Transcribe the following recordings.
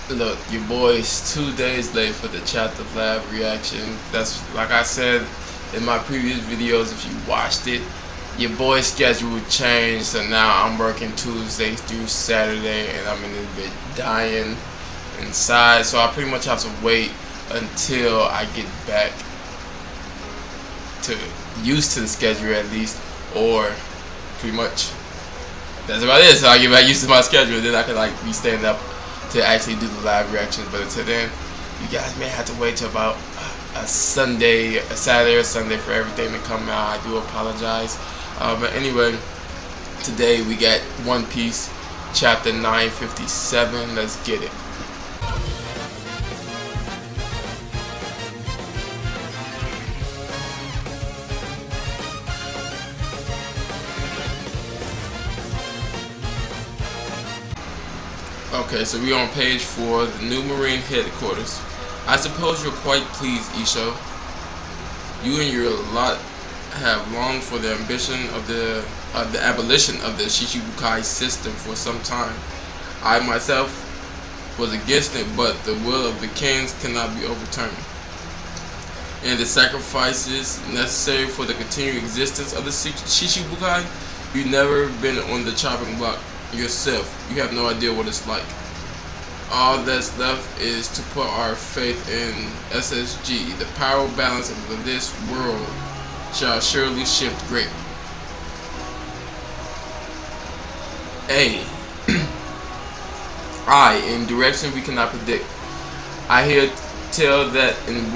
Look, your boy's 2 days late for the chapter lab reaction. That's like I said in my previous videos. If you watched it, your boy's schedule changed, so now I'm working Tuesday through Saturday, and I'm in a bit dying inside. So I pretty much have to wait until I get back to used to the schedule at least, or pretty much that's about it. So I get back used to my schedule, then I can like be standing up to actually do the live reactions. But until then, you guys may have to wait till about a Sunday, a Saturday or Sunday for everything to come out. I do apologize. But anyway, today we got One Piece chapter 957. Let's get it. Okay, so we're on page 4, the new Marine headquarters. I suppose you're quite pleased, Isho. You and your lot have longed for the ambition of the abolition of the Shichibukai system for some time. I myself was against it, but the will of the kings cannot be overturned. And the sacrifices necessary for the continued existence of the Shichibukai, you've never been on the chopping block yourself. You have no idea what it's like. All that's left is to put our faith in SSG. The power balance of this world shall surely shift greatly. A. I. In direction we cannot predict. I hear tales that in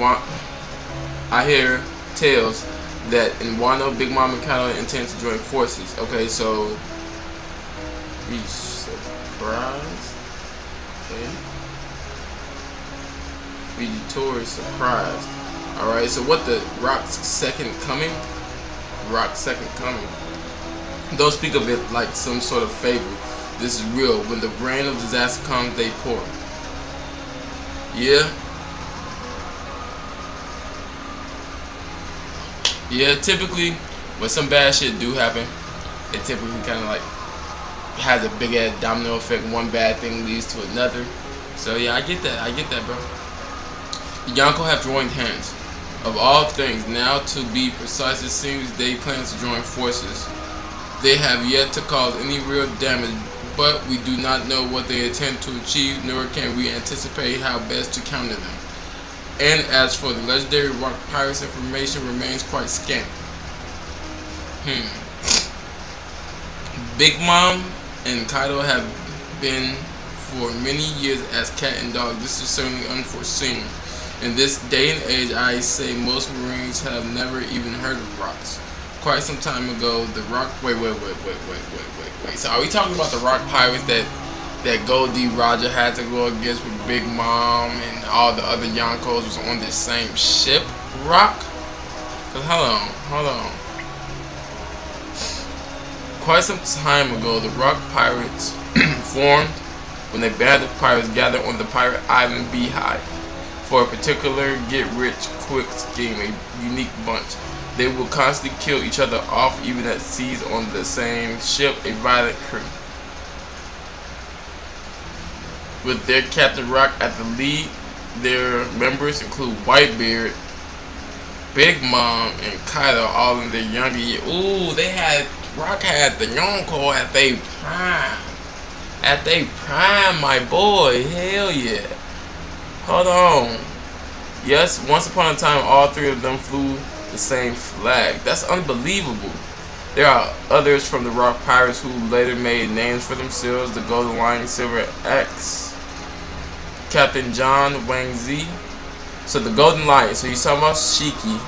Wano, Big Mom and Kaido intend to join forces. Okay, so he's surprised. Okay. Fujitora is surprised. Alright, so what the Rock's second coming? Rock's second coming. Don't speak of it like some sort of fable. This is real. When the rain of disaster comes, they pour. Yeah. Yeah, typically when some bad shit do happen, it typically kind of like has a big ass domino effect. One bad thing leads to another. So yeah, I get that, bro. The Yonko have joined hands. Of all things, now to be precise, it seems they plan to join forces. They have yet to cause any real damage, but we do not know what they intend to achieve, nor can we anticipate how best to counter them. And as for the legendary rock pirates, information remains quite scant. Big Mom and Kaido have been for many years as cat and dog. This is certainly unforeseen. In this day and age, I say most Marines have never even heard of rocks. Quite some time ago, the rock. Wait. So are we talking about the rock pirates that GODA Roger had to go against with Big Mom and all the other Yonkos was on this same ship, Rock? Cause hold on. Quite some time ago, the rock pirates formed when a band of pirates gathered on the pirate island Beehive for a particular get-rich-quick scheme, a unique bunch. They will constantly kill each other off, even at seas on the same ship, a violent crew. With their Captain Rock at the lead, their members include Whitebeard, Big Mom, and Kaido, all in their younger years. Ooh, Rock had the Yonko at their prime. At their prime, my boy. Hell yeah. Hold on. Yes, once upon a time, all three of them flew the same flag. That's unbelievable. There are others from the Rock Pirates who later made names for themselves. The Golden Lion, Silver X, Captain John, Wang Z. So the Golden Lion. So he's talking about Shiki,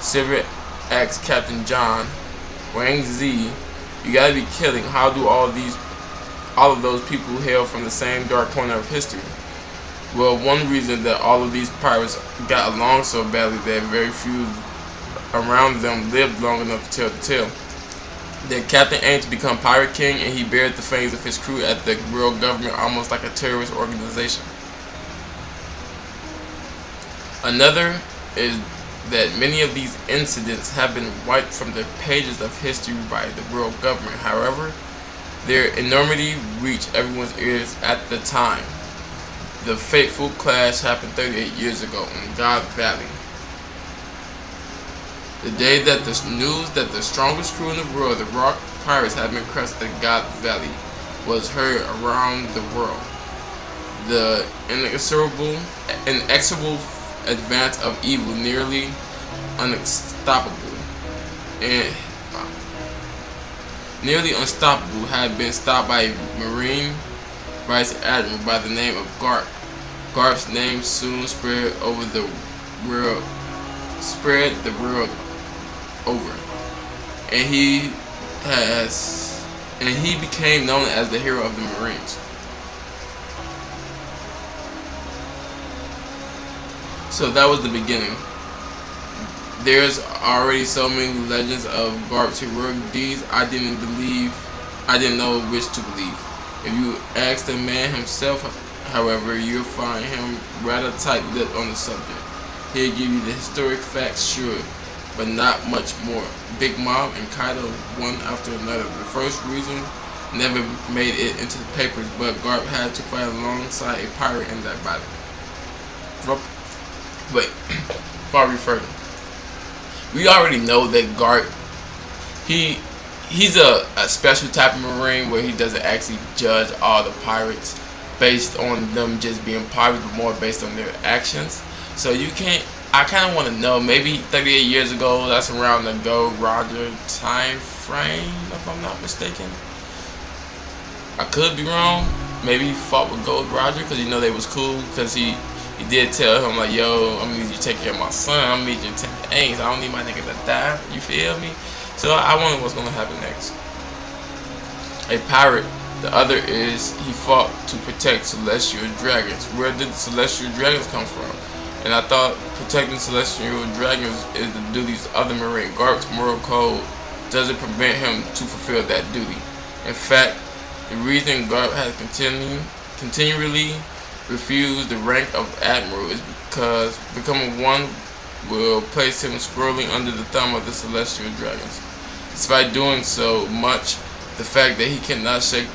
Silver X, Captain John, Wang Z. You gotta be kidding. How do all of those people hail from the same dark corner of history? Well, one reason that all of these pirates got along so badly that very few around them lived long enough to tell the tale. The captain aimed to become Pirate King, and he buried the fangs of his crew at the world government almost like a terrorist organization. Another is that many of these incidents have been wiped from the pages of history by the world government. However, their enormity reached everyone's ears at the time. The fateful clash happened 38 years ago in God Valley. The day that the news that the strongest crew in the world, the Rock Pirates, had been crushed at God Valley, was heard around the world. The inexorable advance of evil, nearly unstoppable, had been stopped by a Marine Vice Admiral by the name of Garp. Garp's name soon spread the world over, and he became known as the hero of the Marines. So that was the beginning. There's already so many legends of Garp's heroic deeds. I didn't know which to believe. If you ask the man himself, however, you'll find him rather tight-lipped on the subject. He'll give you the historic facts, sure, but not much more. Big Mom and Kaido, one after another. The first reason never made it into the papers, but Garp had to fight alongside a pirate in that battle. But before we further, we already know that Garp, he's a special type of Marine where he doesn't actually judge all the pirates based on them just being pirates, but more based on their actions. So you can't. I kind of want to know. Maybe 38 years ago, that's around the Gold Roger time frame, if I'm not mistaken. I could be wrong. Maybe he fought with Gold Roger because they was cool. Because he did tell him like, yo, I'm gonna need you to take care of my son. I'm gonna need you to take the eggs. I don't need my nigga to die. You feel me? So I wonder what's gonna happen next. A pirate. The other is he fought to protect celestial dragons. Where did the celestial dragons come from? And I thought protecting celestial dragons is the duties of the Marine. Garp's moral code doesn't prevent him to fulfill that duty. In fact, the reason Garp has continually refused the rank of Admiral is because becoming one will place him squarely under the thumb of the celestial dragons. Despite doing so much, the fact that he cannot shake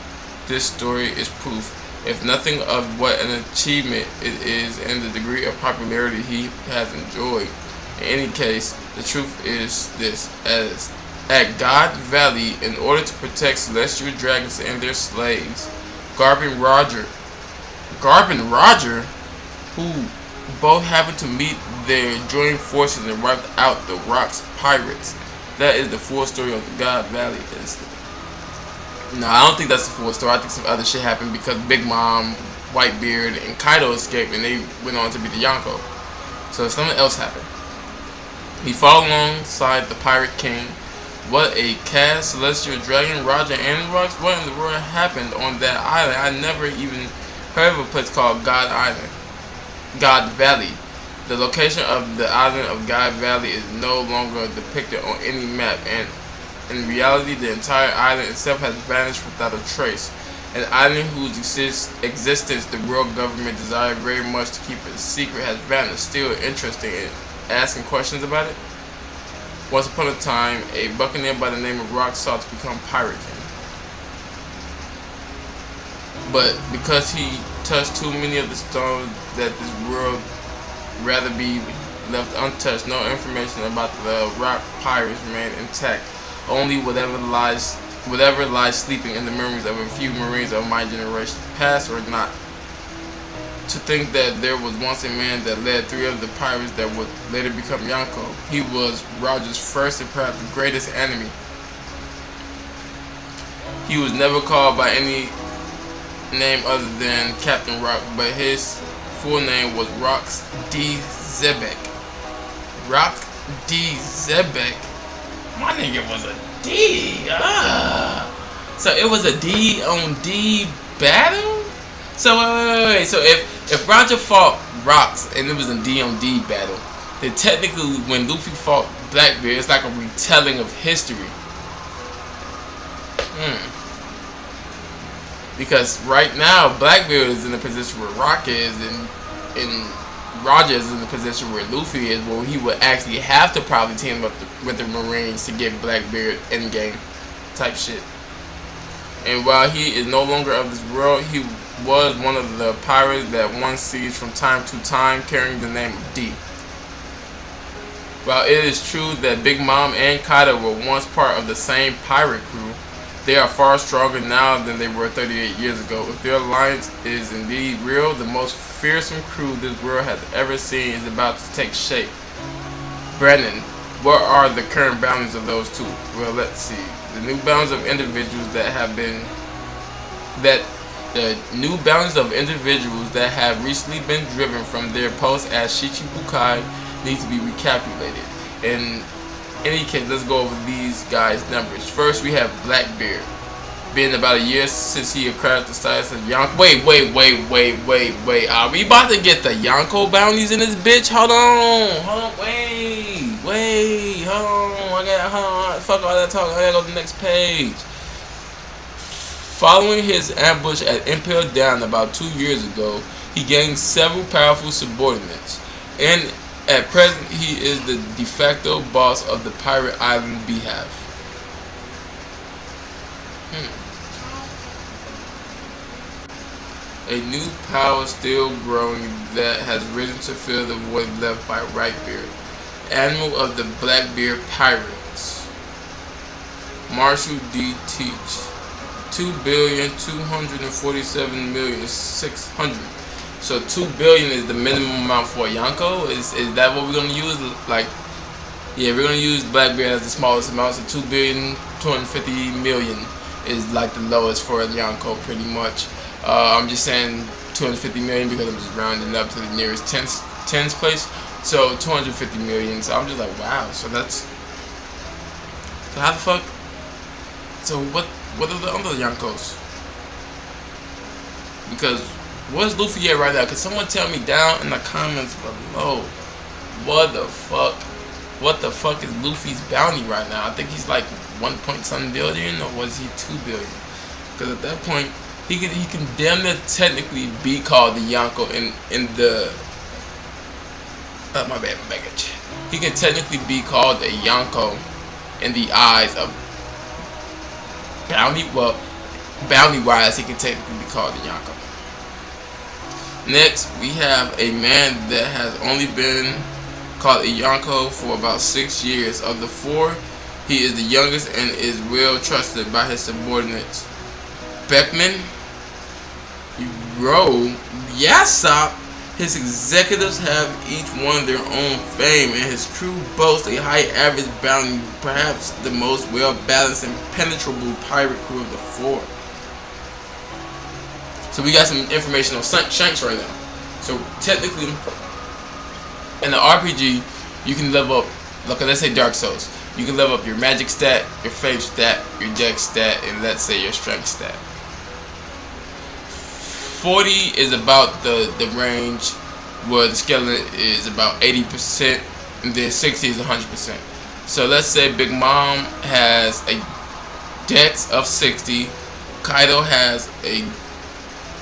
this story is proof, if nothing, of what an achievement it is and the degree of popularity he has enjoyed. In any case, the truth is this: as at God Valley, in order to protect celestial dragons and their slaves, Garp and Roger, who both happened to meet their joint forces and wiped out the Rock's pirates. That is the full story of the God Valley incident. No, I don't think that's the full story. I think some other shit happened because Big Mom, Whitebeard, and Kaido escaped and they went on to be the Yonko. So something else happened. He fought alongside the Pirate King. What a cast, Celestial Dragon, Roger, and Rocks. What in the world happened on that island? I never even heard of a place called God Valley. The location of the island of God Valley is no longer depicted on any map, and in reality, the entire island itself has vanished without a trace. An island whose existence the world government desired very much to keep a secret has vanished. Still interesting in asking questions about it. Once upon a time, a buccaneer by the name of Rock sought to become Pirate King. But because he touched too many of the stones that this world rather be left untouched, no information about the Rock Pirates remained intact. Only whatever lies sleeping in the memories of a few Marines of my generation, past or not. To think that there was once a man that led 3 of the pirates that would later become Yonko. He was Roger's first and perhaps the greatest enemy. He was never called by any name other than Captain Rock, but his full name was Rox D. Zebek. Rock D. Zebek. My nigga was a D. So it was a D on D battle? So wait. So if Roger fought Rocks and it was a D on D battle, then technically when Luffy fought Blackbeard, it's like a retelling of history. Because right now Blackbeard is in the position where Rock is, and Roger is in the position where Luffy is, where he would actually have to probably team up with the Marines to get Blackbeard endgame type shit. And while he is no longer of this world, he was one of the pirates that won seas from time to time, carrying the name of D. While it is true that Big Mom and Kaido were once part of the same pirate crew, they are far stronger now than they were 38 years ago. If their alliance is indeed real, the most fearsome crew this world has ever seen is about to take shape. Brandon, what are the current boundaries of those two? Well, let's see. The new boundaries of individuals that have recently been driven from their posts as Shichibukai need to be recalculated. In any case, let's go over these guys' numbers. First, we have Blackbeard. Been about a year since he acquired the status of Yonko. Wait. Are we about to get the Yonko bounties in this bitch? Hold on. Wait. Hold on. Fuck all that talk. I gotta go to the next page. Following his ambush at Impel Down about 2 years ago, he gained several powerful subordinates. And at present, he is the de facto boss of the Pirate Island Beehive. A new power still growing that has risen to fill the void left by Whitebeard, Admiral of the Blackbeard Pirates. Marshal D. Teach. 2,247,600,000. So 2 billion is the minimum amount for Yonko. Is that what we're gonna use? Like, yeah, we're gonna use Blackbeard as the smallest amount. So 2,250,000,000 is like the lowest for Yonko, pretty much. I'm just saying 250 million because I'm just rounding up to the nearest tens place. So 250 million. So I'm just like, wow. So that's. So how the fuck? So what are the other Yonkos? Because where's Luffy at right now? Can someone tell me down in the comments below? What the fuck? What the fuck is Luffy's bounty right now? I think he's like 1 point something billion, or was he 2 billion? Because at that point, he can damn near technically be called the Yonko in the. My baggage. He can technically be called a Yonko in the eyes of bounty. Well, bounty wise, he can technically be called a Yonko. Next, we have a man that has only been called a Yonko for about 6 years. Of the 4, he is the youngest and is well trusted by his subordinates. Beckman, Yasop. His executives have each one their own fame, and his crew boasts a high average bounty, perhaps the most well-balanced and penetrable pirate crew of the 4. So we got some information on Shanks right now. So technically, in the RPG, you can level up, like let's say Dark Souls, you can level up your magic stat, your faith stat, your dex stat, and let's say your strength stat. 40 is about the range where the skeleton is about 80%, and then 60 is 100%. So let's say Big Mom has a dex of 60, Kaido has a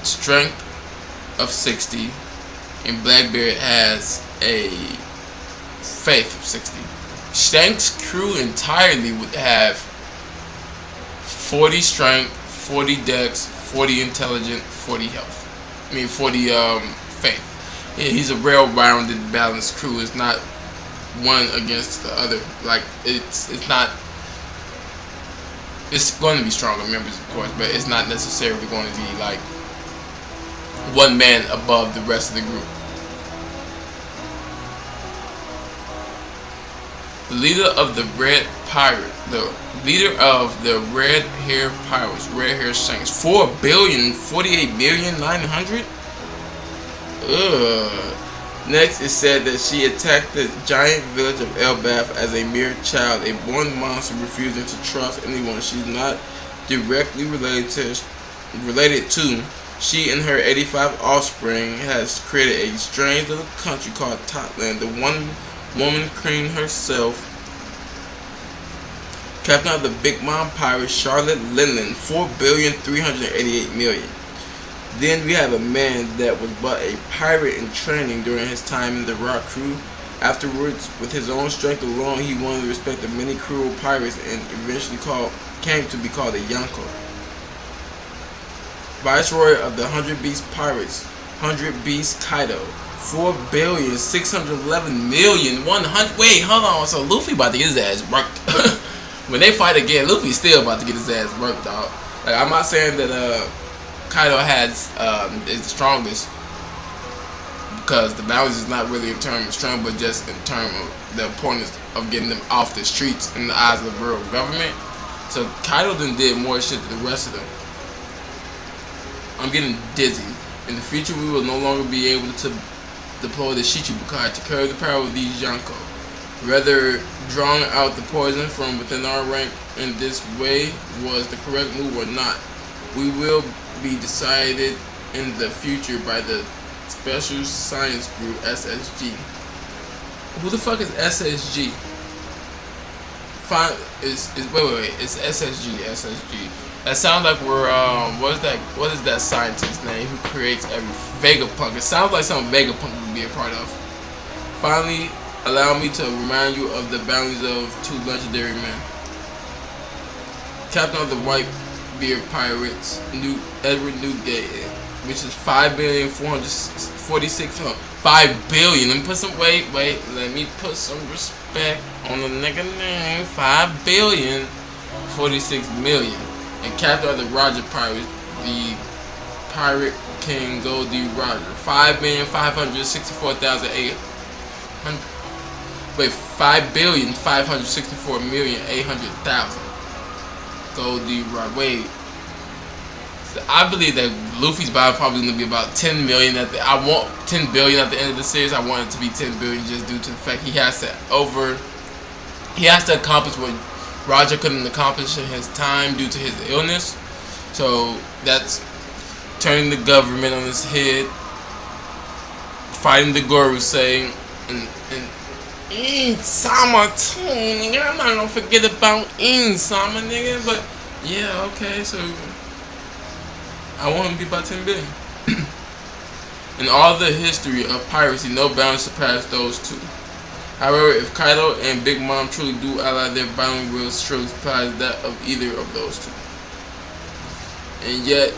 strength of 60, and Blackbeard has a faith of 60. Shank's crew entirely would have 40 strength, 40 dex, 40 intelligent, 40 health. 40 faith. Yeah, he's a well-rounded, balanced crew. It's not one against the other. Like it's not. It's going to be stronger members, of course, but it's not necessarily going to be like one man above the rest of the group. The leader of the Red Pirate, the leader of the Red Hair Pirates, Red Hair Shanks, 4,048,900,000. Next, it said that she attacked the giant village of Elbaf as a mere child, a born monster refusing to trust anyone she's not directly related to. She and her 85 offspring has created a strange little country called Totland. The one woman queen herself, captain of the Big Mom Pirates, Charlotte Linlin, 4,388,000,000. Then we have a man that was but a pirate in training during his time in the Rock Crew. Afterwards, with his own strength alone, he won the respect of many cruel pirates and eventually came to be called a Yonko. Viceroy of the 100 Beast Pirates, 100 Beast Kaido, 4,611,000,100. Wait, hold on. So Luffy about to get his ass worked. When they fight again, Luffy's still about to get his ass worked, dog. Like, I'm not saying that Kaido is the strongest, because the balance is not really in terms of strength, but just in terms of the importance of getting them off the streets in the eyes of the world government. So Kaido then did more shit than the rest of them. I'm getting dizzy. In the future, we will no longer be able to deploy the Shichibukai to carry the power of these Yonko. Whether drawing out the poison from within our rank in this way was the correct move or not, we will be decided in the future by the Special Science Group, SSG. Who the fuck is SSG? It's SSG. That sounds like we're what is that scientist name who creates every Vegapunk? It sounds like something Vegapunk would be a part of. Finally, allow me to remind you of the bounties of two legendary men. Captain of the Whitebeard Pirates, Edward Newgate, which is 5,446,000,000. 5 billion. Let me put some let me put some respect on the nigga name. 5,046,000,000. And Captain of the Roger Pirates, the Pirate King Goldie Roger, 5,564,800. Wait, 5,564,800,000. Goldie Roger. Wait. I believe that Luffy's bound probably going to be about 10 million I want 10 billion at the end of the series. I want it to be 10 billion just due to the fact he has to accomplish what Roger couldn't accomplish in his time due to his illness. So that's turning the government on his head, fighting the Gorosei, and Sama too, nigga. I'm not gonna forget about Sama, nigga. But yeah, okay, so I want him to be about 10 billion. In all the history of piracy, no bounties surpass those two. However, if Kaido and Big Mom truly do ally, their bounty will surely surpass that of either of those two. And yet,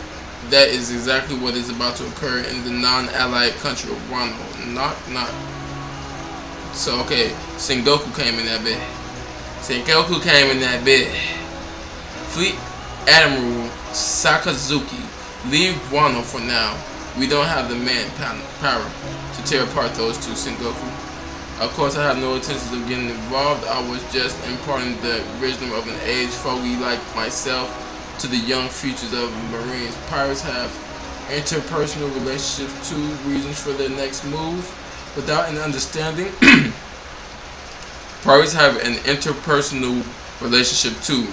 that is exactly what is about to occur in the non-allied country of Wano. Knock, knock. So, okay, Sengoku came in that bit. Fleet Admiral Sakazuki, leave Wano for now. We don't have the manpower to tear apart those two, Sengoku. Of course, I have no intentions of getting involved. I was just imparting the wisdom of an aged fogey like myself to the young futures of Marines. Pirates have interpersonal relationships too, reasons for their next move. Without an understanding, pirates have an interpersonal relationship too,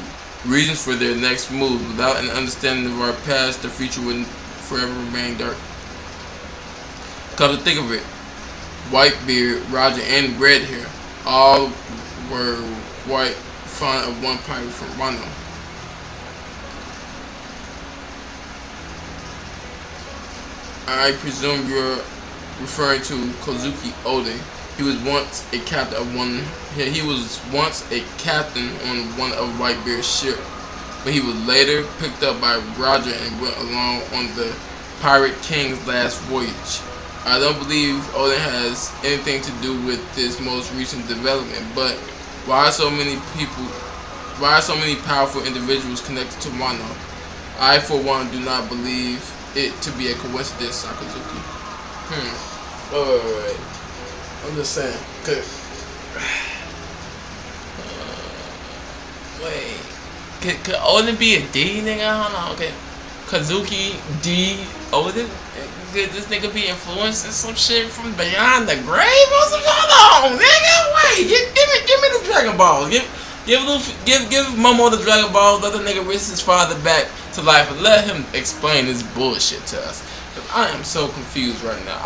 reasons for their next move. Without an understanding of our past, the future would forever remain dark. Come to think of it, Whitebeard, Roger, and Red Hair all were quite fond of one pirate from Wano. I presume you're referring to Kozuki Oden. He was once a captain of one. He was once a captain on one of Whitebeard's ship, but he was later picked up by Roger and went along on the Pirate King's last voyage. I don't believe Oden has anything to do with this most recent development, but why are so many powerful individuals connected to Wano? I, for one, do not believe it to be a coincidence, Sakazuki. Wait. I'm just saying. Could Oden be a D, nigga? Hold on, okay. Kazuki D Oden? Could this nigga be influencing some shit from beyond the grave or something? Hold on, nigga. Wait, give me the Dragon Balls. Give Momo the Dragon Balls. Let the nigga raise his father back to life and let him explain this bullshit to us. Cause I am so confused right now.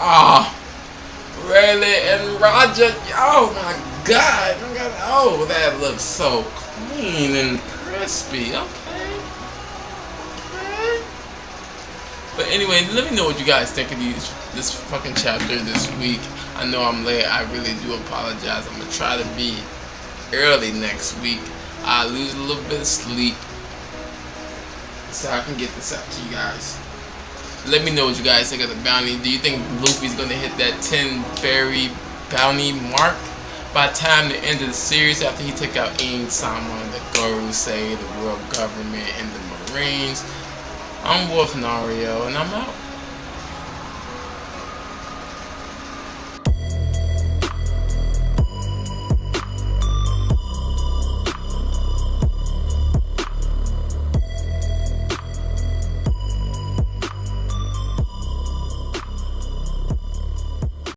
Really? And Roger? Oh my god. Oh, that looks so clean and crispy. Okay. But anyway, let me know what you guys think of this fucking chapter this week. I know I'm late. I really do apologize. I'm gonna try to be early next week. I lose a little bit of sleep so I can get this out to you guys. Let me know what you guys think of the bounty. Do you think Luffy's gonna hit that 10 berry bounty mark by the time the end of the series after he took out Ing Sama, the Gorosei, the world government, and the Marines? I'm Wolf Nario, and I'm out.